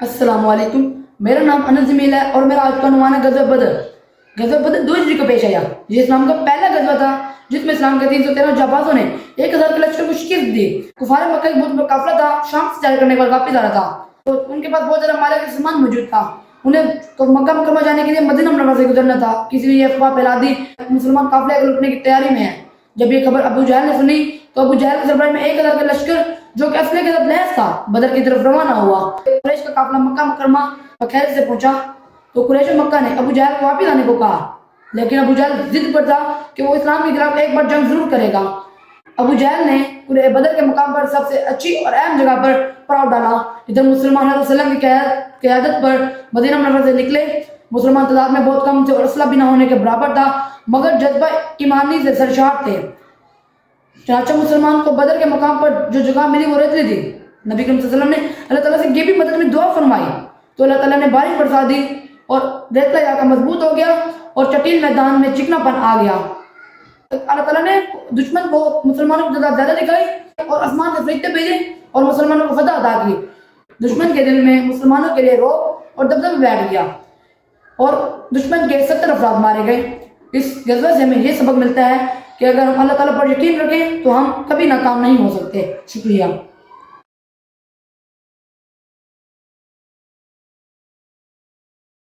السلام علیکم، میرا نام انس جمیل ہے اور میرا آج کا عنوان ہے غزوہ بدر۔ غزوہ بدر 2 ہجری کو پیش آیا۔ یہ اسلام کا پہلا غزوہ تھا جس میں اسلام کے 313 جابازوں نے 1000 کے لشکر کو شکست دی۔ کفار مکہ ایک بہت بڑا قافلہ تھا، شام سے جاری کرنے کے بعد واپس آ رہا تھا، تو ان کے پاس بہت زیادہ مال کا سامان موجود تھا۔ انہیں تو مکہ مکرمہ جانے کے لیے مدینہ منورہ سے گزرنا تھا۔ کسی نے یہ افواہ پھیلا دی مسلمان قافلے کو لوٹنے کی تیاری میں ہیں۔ جب یہ خبر ابو جہل نے سنی تو ابو جہل کے سربراہ میں 1000 کا لشکر جو کہ اسلحے کے ساتھ لیس تھا بدر کی طرف روانہ ہوا۔ قریش کا قافلہ مکہ مکرمہ خیر سے پہنچا تو قریش مکہ نے ابو جہل کو واپس آنے کو کہا، لیکن ابو جہل ضد پر تھا کہ وہ اسلام کے خلاف ایک بار جنگ ضرور کرے گا۔ ابو جہل نے بدر کے مقام پر سب سے اچھی اور اہم جگہ پر پڑاؤ ڈالا، ادھر مسلمان علیہ وسلم کی قیادت پر مدینہ منورہ سے نکلے۔ مسلمان تعداد میں بہت کم تھے اور اسلحہ بھی نہ ہونے کے برابر تھا، مگر جذبہ ایمانی سے سرشار تھے۔ چنانچہ مسلمان کو بدر کے مقام پر جو جگہ ملی وہ ریتلی تھی۔ نبی کریم صلی اللہ علیہ وسلم نے اللہ تعالیٰ سے یہ بھی مدد میں دعا فرمائی تو اللہ تعالیٰ نے بارش برسا دی اور ریتلا علاقہ مضبوط ہو گیا اور چٹیل میدان میں چکنا پن آ گیا۔ اللہ تعالیٰ نے دشمن کو مسلمانوں کی تعداد زیادہ دکھائی اور آسمان سے فرشتے بھیجے اور مسلمانوں کو فتح عطا کی۔ دشمن کے دل میں مسلمانوں کے لیے رعب اور دبدبہ بیٹھ گیا اور دشمن کے 70 افراد مارے گئے۔ اس غزوہ سے ہمیں یہ سبق ملتا ہے کہ اگر ہم اللہ تعالیٰ پر یقین رکھیں تو ہم کبھی ناکام نہیں ہو سکتے۔ شکریہ۔